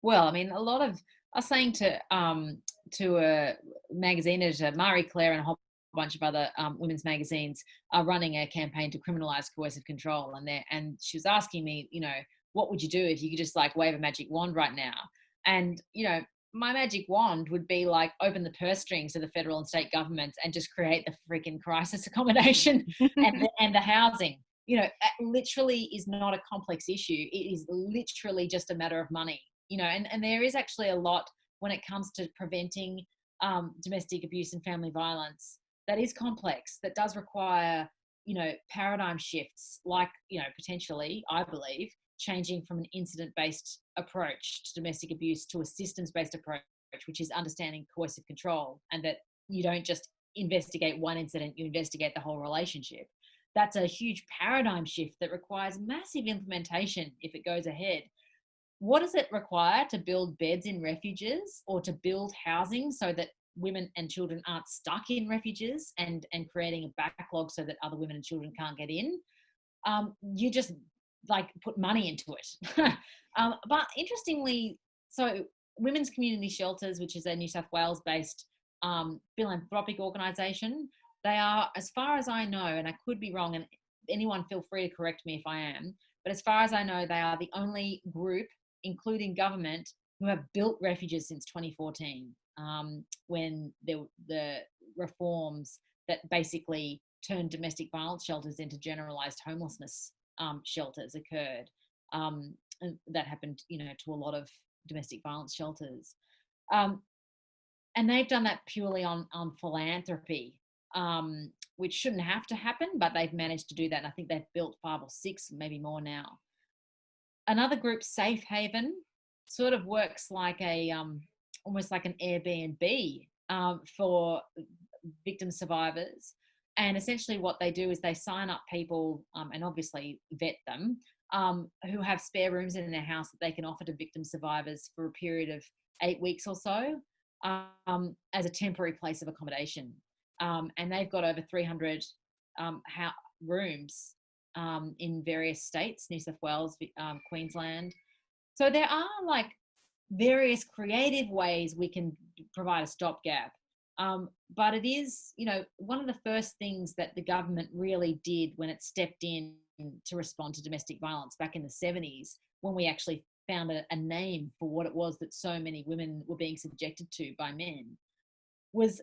Well, I mean, I was saying to a magazine editor, Marie Claire, and a whole bunch of other women's magazines are running a campaign to criminalize coercive control, and she was asking me, what would you do if you could just like wave a magic wand right now? And my magic wand would be like open the purse strings of the federal and state governments and just create the freaking crisis accommodation and the housing. It literally is not a complex issue. It is literally just a matter of money. And there is actually a lot when it comes to preventing domestic abuse and family violence that is complex, that does require, paradigm shifts, like, potentially, I believe, changing from an incident-based approach to domestic abuse to a systems-based approach, which is understanding coercive control, and that you don't just investigate one incident, you investigate the whole relationship. That's a huge paradigm shift that requires massive implementation if it goes ahead. What does it require to build beds in refuges, or to build housing so that women and children aren't stuck in refuges and creating a backlog so that other women and children can't get in? You just put money into it. But interestingly, so Women's Community Shelters, which is a New South Wales based philanthropic organisation, they are, as far as I know, and I could be wrong, and anyone feel free to correct me if I am, but as far as I know, they are the only group, including government, who have built refuges since 2014, when the reforms that basically turned domestic violence shelters into generalised homelessness shelters occurred. And that happened, to a lot of domestic violence shelters. And they've done that purely on philanthropy, which shouldn't have to happen, but they've managed to do that. And I think they've built 5 or 6, maybe more now. Another group, Safe Haven, sort of works like a almost like an Airbnb for victim survivors. And essentially what they do is they sign up people and obviously vet them who have spare rooms in their house that they can offer to victim survivors for a period of 8 weeks or so as a temporary place of accommodation. And they've got over 300 rooms in various states, New South Wales, Queensland. So there are like various creative ways we can provide a stopgap. But it is, one of the first things that the government really did when it stepped in to respond to domestic violence back in the 70s, when we actually found a name for what it was that so many women were being subjected to by men, was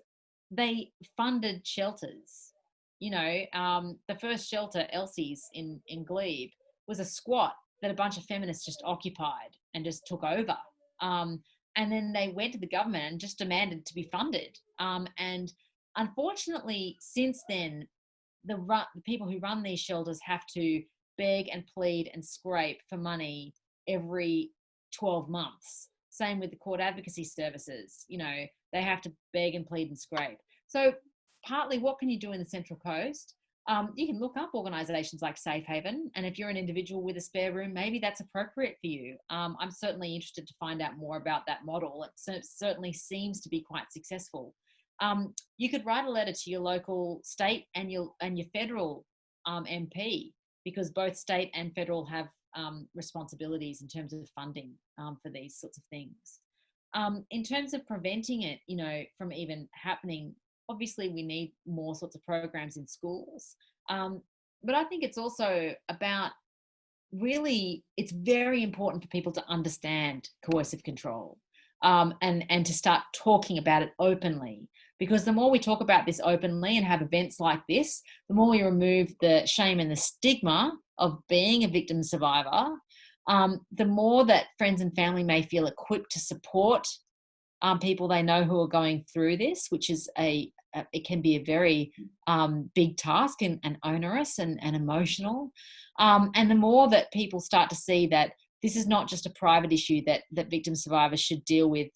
they funded shelters. The first shelter, Elsie's in Glebe, was a squat that a bunch of feminists just occupied and just took over. And then they went to the government and just demanded to be funded. And unfortunately, since then, the people who run these shelters have to beg and plead and scrape for money every 12 months. Same with the court advocacy services. They have to beg and plead and scrape. So partly, what can you do in the Central Coast? You can look up organisations like Safe Haven, and if you're an individual with a spare room, maybe that's appropriate for you. I'm certainly interested to find out more about that model. It certainly seems to be quite successful. You could write a letter to your local state and your federal MP, because both state and federal have responsibilities in terms of funding for these sorts of things. In terms of preventing it, from even happening, obviously we need more sorts of programs in schools. But I think it's also about, really, it's very important for people to understand coercive control and to start talking about it openly. Because the more we talk about this openly and have events like this, the more we remove the shame and the stigma of being a victim survivor, the more that friends and family may feel equipped to support people they know who are going through this, which is it can be a very big task and onerous and emotional. And the more that people start to see that this is not just a private issue that victim survivors should deal with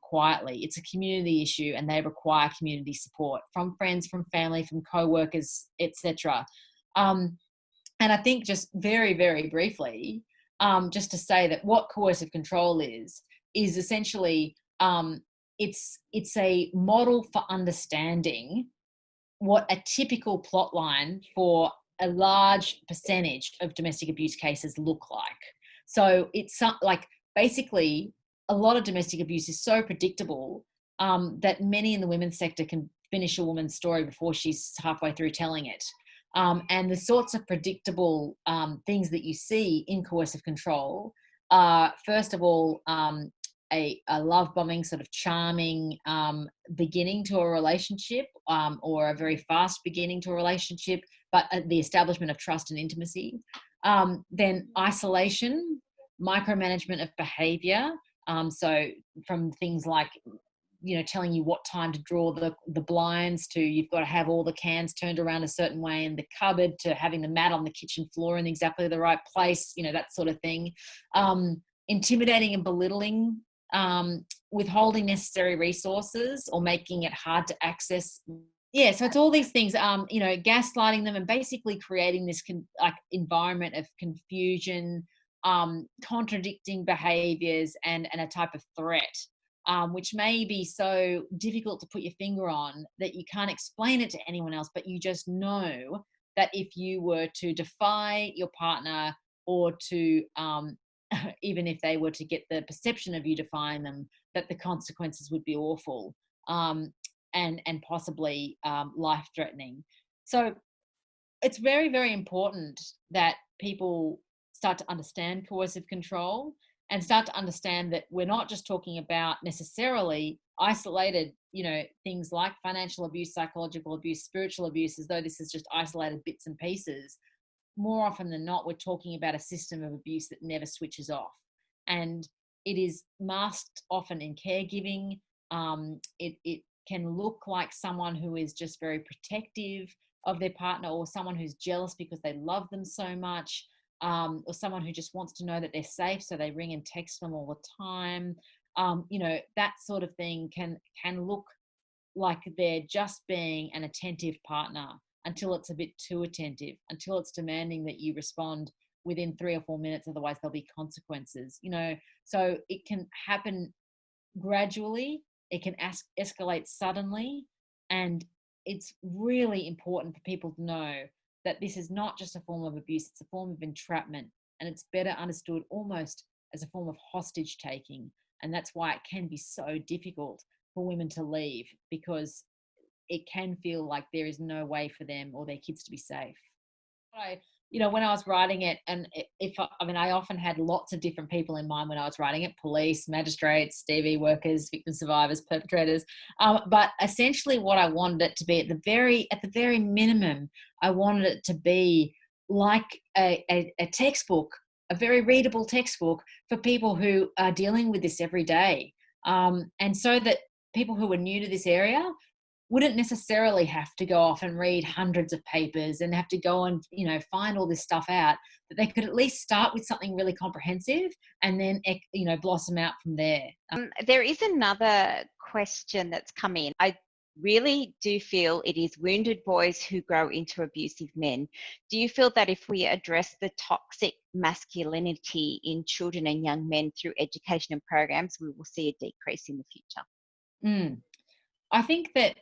quietly. It's a community issue, and they require community support from friends, from family, from co-workers, etc. And I think, just very, very briefly, just to say that what coercive control is essentially it's a model for understanding what a typical plot line for a large percentage of domestic abuse cases look like. So it's like, basically, a lot of domestic abuse is so predictable that many in the women's sector can finish a woman's story before she's halfway through telling it. And the sorts of predictable things that you see in coercive control are, first of all, a love bombing, sort of charming beginning to a relationship, or a very fast beginning to a relationship, but the establishment of trust and intimacy. Then isolation, micromanagement of behaviour. So from things like, telling you what time to draw the blinds, to you've got to have all the cans turned around a certain way in the cupboard, to having the mat on the kitchen floor in exactly the right place, that sort of thing. Intimidating and belittling, withholding necessary resources or making it hard to access. Yeah, so it's all these things, gaslighting them and basically creating this environment of confusion, contradicting behaviours and a type of threat, which may be so difficult to put your finger on that you can't explain it to anyone else, but you just know that if you were to defy your partner, or to even if they were to get the perception of you defying them, that the consequences would be awful and possibly life-threatening. So it's very, very important that people start to understand coercive control and start to understand that we're not just talking about necessarily isolated, things like financial abuse, psychological abuse, spiritual abuse, as though this is just isolated bits and pieces. More often than not, we're talking about a system of abuse that never switches off. And it is masked often in caregiving. It can look like someone who is just very protective of their partner, or someone who's jealous because they love them so much. or someone who just wants to know that they're safe, so they ring and text them all the time. That sort of thing can look like they're just being an attentive partner until it's a bit too attentive, until it's demanding that you respond within 3 or 4 minutes, otherwise there'll be consequences. So it can happen gradually, it can escalate suddenly, and it's really important for people to know that this is not just a form of abuse, it's a form of entrapment, and it's better understood almost as a form of hostage taking. And that's why it can be so difficult for women to leave, because it can feel like there is no way for them or their kids to be safe. When I was writing it, and I often had lots of different people in mind when I was writing it: police, magistrates, DV workers, victim survivors, perpetrators. But essentially, what I wanted it to be at the very minimum, I wanted it to be like a textbook, a very readable textbook for people who are dealing with this every day, and so that people who are new to this area wouldn't necessarily have to go off and read hundreds of papers and have to go and find all this stuff out, that they could at least start with something really comprehensive and then blossom out from there. There is another question that's come in. I really do feel it is wounded boys who grow into abusive men. Do you feel that if we address the toxic masculinity in children and young men through education and programs, we will see a decrease in the future? I think that,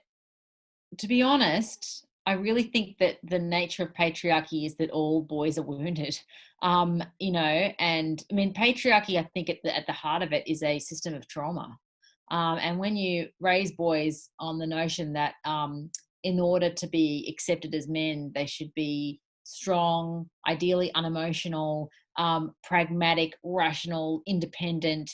to be honest, I really think that the nature of patriarchy is that all boys are wounded, and patriarchy, I think at the heart of it is a system of trauma. And when you raise boys on the notion that in order to be accepted as men, they should be strong, ideally unemotional, pragmatic, rational, independent,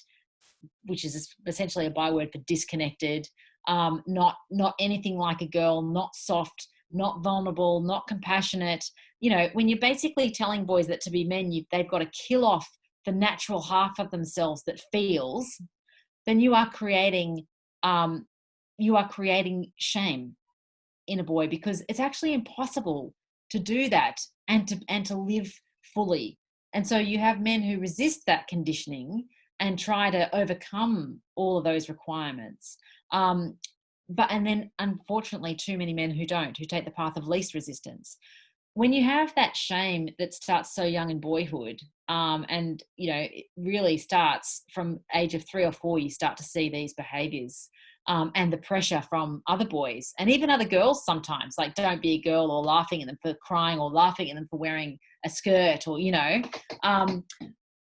which is essentially a byword for disconnected, not anything like a girl, not soft, not vulnerable, not compassionate. When you're basically telling boys that to be men, they've got to kill off the natural half of themselves that feels, then you are creating shame in a boy, because it's actually impossible to do that and to live fully. And so you have men who resist that conditioning and try to overcome all of those requirements. And then unfortunately too many men who take the path of least resistance. When you have that shame that starts so young in boyhood, and it really starts from age of 3 or 4, you start to see these behaviors, and the pressure from other boys and even other girls sometimes, like, don't be a girl, or laughing at them for crying, or laughing at them for wearing a skirt, or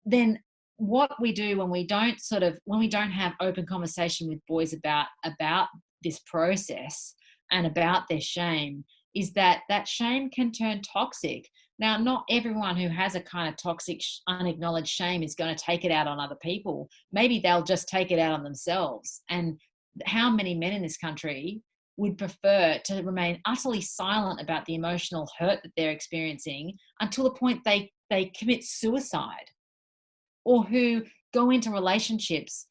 then what we do when we don't have open conversation with boys about this process and about their shame, is that shame can turn toxic. Now, not everyone who has a kind of toxic, unacknowledged shame is going to take it out on other people. Maybe they'll just take it out on themselves. And how many men in this country would prefer to remain utterly silent about the emotional hurt that they're experiencing until the point they commit suicide, or who go into relationships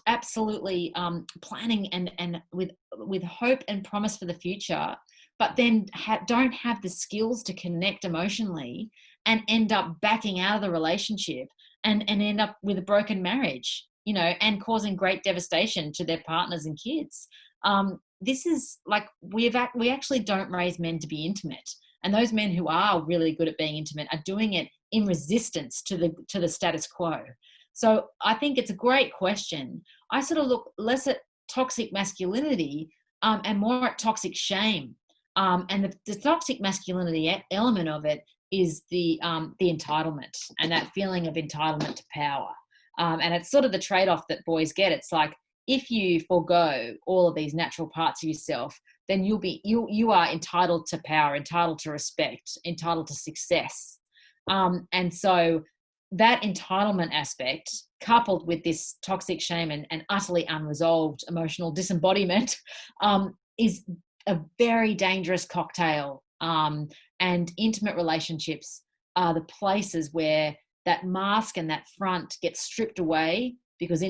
absolutely planning and with hope and promise for the future, but then don't have the skills to connect emotionally, and end up backing out of the relationship and end up with a broken marriage, and causing great devastation to their partners and kids. This is like, we actually don't raise men to be intimate. And those men who are really good at being intimate are doing it in resistance to the status quo. So I think it's a great question. I sort of look less at toxic masculinity and more at toxic shame. And the toxic masculinity element of it is the entitlement, and that feeling of entitlement to power. And it's sort of the trade-off that boys get. It's like, if you forego all of these natural parts of yourself, then you are entitled to power, entitled to respect, entitled to success. And so that entitlement aspect, coupled with this toxic shame and utterly unresolved emotional disembodiment, is a very dangerous cocktail. And intimate relationships are the places where that mask and that front gets stripped away, because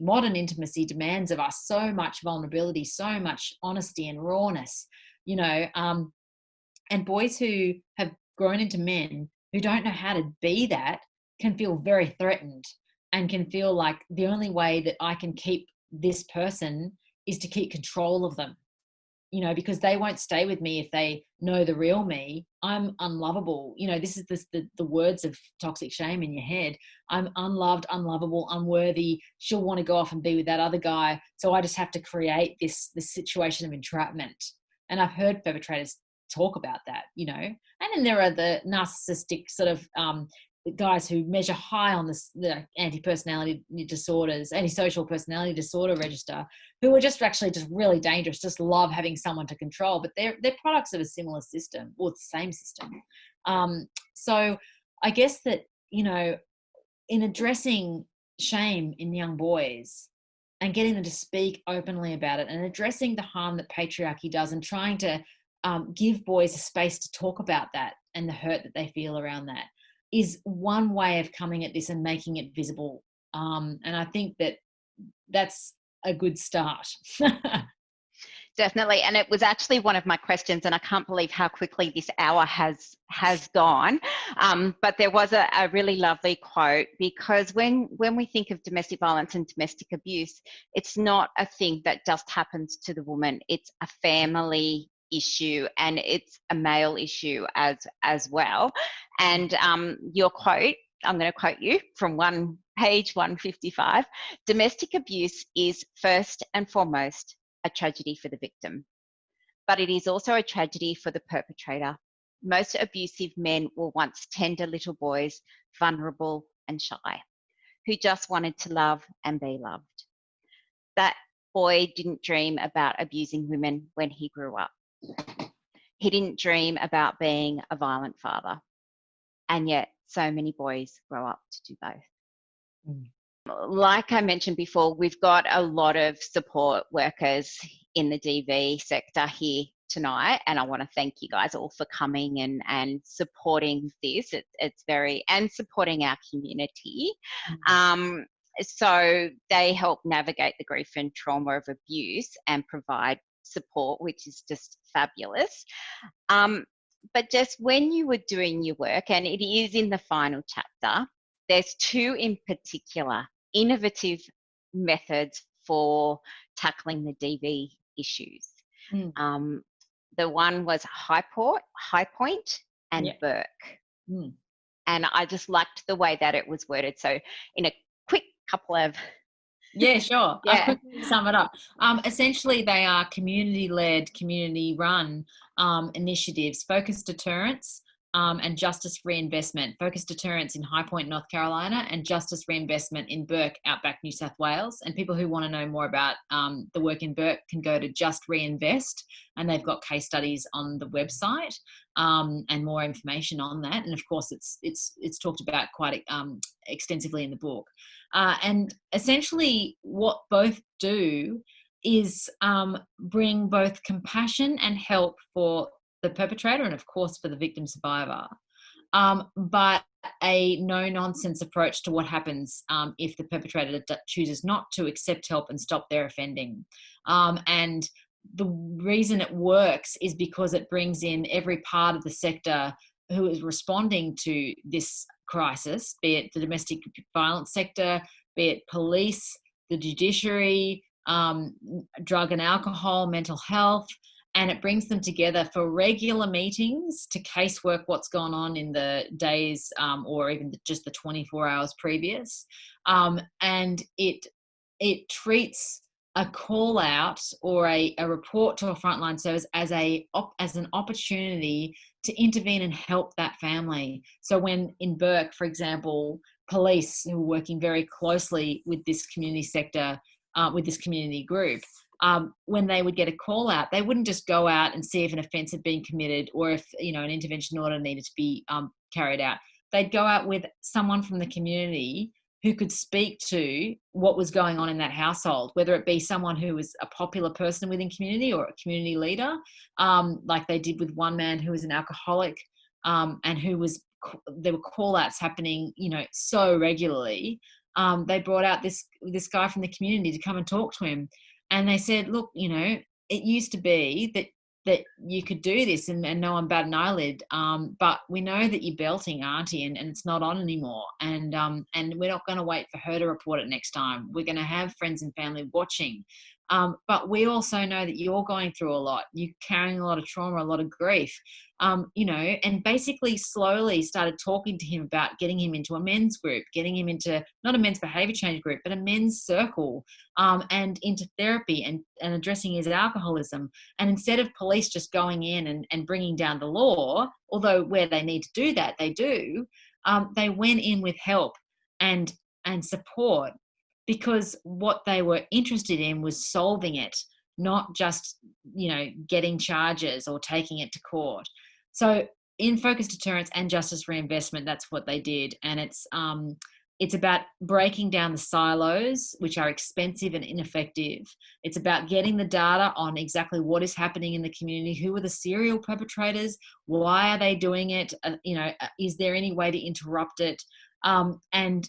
modern intimacy demands of us so much vulnerability, so much honesty and rawness, and boys who have grown into men who don't know how to be that can feel very threatened and can feel like the only way that I can keep this person is to keep control of them, because they won't stay with me if they know the real me. I'm unlovable. This is the words of toxic shame in your head. I'm unloved, unlovable, unworthy. She'll want to go off and be with that other guy. So I just have to create this situation of entrapment. And I've heard perpetrators talk about that, And then there are the narcissistic sort of guys who measure high on the antisocial personality disorder register, who are just really dangerous, just love having someone to control, but they're products of a similar system or the same system. So I guess that, in addressing shame in young boys and getting them to speak openly about it and addressing the harm that patriarchy does and trying to give boys a space to talk about that and the hurt that they feel around that is one way of coming at this and making it visible. And I think that that's a good start. Definitely. And it was actually one of my questions, and I can't believe how quickly this hour has gone. But there was a really lovely quote, because when we think of domestic violence and domestic abuse, it's not a thing that just happens to the woman. It's a family issue, and it's a male issue as well. And your quote, I'm going to quote you from page 155, domestic abuse is first and foremost a tragedy for the victim, but it is also a tragedy for the perpetrator. Most abusive men were once tender little boys, vulnerable and shy, who just wanted to love and be loved. That boy didn't dream about abusing women when he grew up. He didn't dream about being a violent father. And yet so many boys grow up to do both. Like I mentioned before, we've got a lot of support workers in the DV sector here tonight, and I want to thank you guys all for coming and supporting this. It's and supporting our community. So they help navigate the grief and trauma of abuse and provide support, which is just fabulous. But just when you were doing your work, and it is in the final chapter, there's two in particular innovative methods for tackling the DV issues. The one was High Point and Burke. And I just liked the way that it was worded. So in a quick couple of... Yeah, sure. I'll quickly sum it up. Essentially, they are community-led, community-run initiatives, focused deterrence, and justice reinvestment. Focused deterrence in High Point, North Carolina, and justice reinvestment in Burke, Outback, New South Wales. And people who want to know more about the work in Burke can go to Just Reinvest, and they've got case studies on the website and more information on that. And of course, it's talked about quite extensively in the book. And essentially, what both do is bring both compassion and help for the perpetrator and, of course, for the victim survivor, but a no-nonsense approach to what happens if the perpetrator chooses not to accept help and stop their offending. And the reason it works is because it brings in every part of the sector who is responding to this crisis, be it the domestic violence sector, be it police, the judiciary, drug and alcohol, mental health, and it brings them together for regular meetings to casework what's gone on in the days or even just the 24 hours previous. And it treats a call out or a report to a frontline service as an opportunity to intervene and help that family. So when in Burke, for example, police who are working very closely with this community sector, with this community group, when they would get a call out, they wouldn't just go out and see if an offence had been committed or if an intervention order needed to be carried out. They'd go out with someone from the community who could speak to what was going on in that household, whether it be someone who was a popular person within community or a community leader, like they did with one man who was an alcoholic, and there were call outs happening, so regularly. They brought out this guy from the community to come and talk to him. And they said, look, it used to be that that you could do this and no one bat an eyelid. But we know that you're belting auntie and it's not on anymore. And we're not going to wait for her to report it next time. We're going to have friends and family watching. But we also know that you're going through a lot. You're carrying a lot of trauma, a lot of grief, and basically slowly started talking to him about getting him into a men's group, getting him into not a men's behavior change group, but a men's circle, and into therapy and addressing his alcoholism. And instead of police just going in and bringing down the law, although where they need to do that, they do, they went in with help and support, because what they were interested in was solving it, not just, getting charges or taking it to court. So in focus deterrence and justice reinvestment, that's what they did. And it's about breaking down the silos, which are expensive and ineffective. It's about getting the data on exactly what is happening in the community. Who are the serial perpetrators? Why are they doing it? Is there any way to interrupt it? And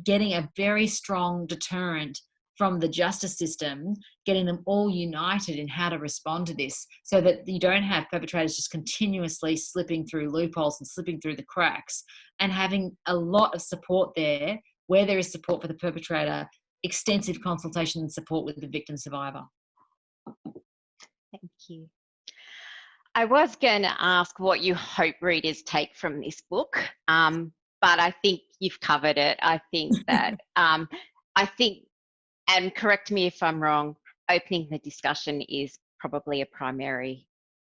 getting a very strong deterrent from the justice system, getting them all united in how to respond to this, so that you don't have perpetrators just continuously slipping through loopholes and slipping through the cracks, and having a lot of support there where there is support for the perpetrator, extensive consultation and support with the victim survivor. Thank you. I was going to ask what you hope readers take from this book, but I think you've covered it. I think that, and correct me if I'm wrong, opening the discussion is probably a primary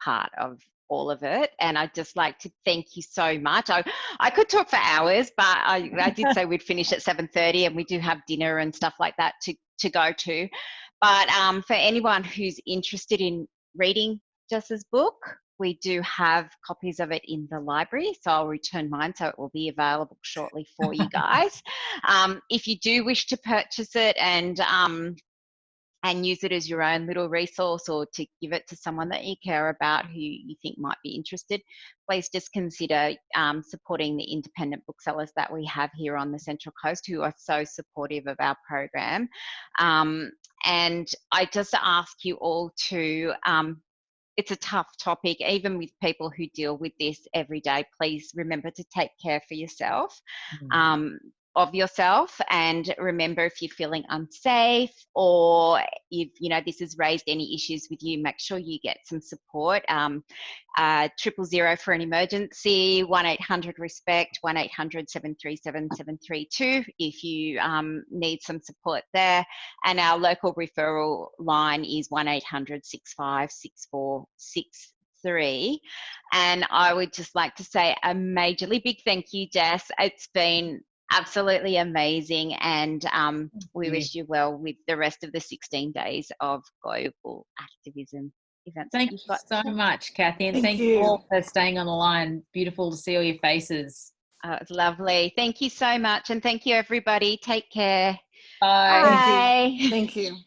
part of all of it. And I'd just like to thank you so much. I could talk for hours, but I did say we'd finish at 7:30, and we do have dinner and stuff like that to go to. But for anyone who's interested in reading Jess's book, we do have copies of it in the library, so I'll return mine, so it will be available shortly for you guys. If you do wish to purchase it and use it as your own little resource, or to give it to someone that you care about who you think might be interested, please just consider supporting the independent booksellers that we have here on the Central Coast, who are so supportive of our program. And I just ask you all to, it's a tough topic, even with people who deal with this every day. Please remember to take care for yourself, of yourself, and remember, if you're feeling unsafe, or if this has raised any issues with you, make sure you get some support. 000 for an emergency, 1-800-RESPECT, 1-800-737-732 if you need some support there. And our local referral line is 1-800-65-6463. And I would just like to say a majorly big thank you, Jess. It's been absolutely amazing, and we wish you well with the rest of the 16 days of global activism events. Thank you so much, Kathy, and thank you all for staying on the line. Beautiful to see all your faces. Oh, it's lovely. Thank you so much, and thank you, everybody. Take care. Bye. Bye. Thank you.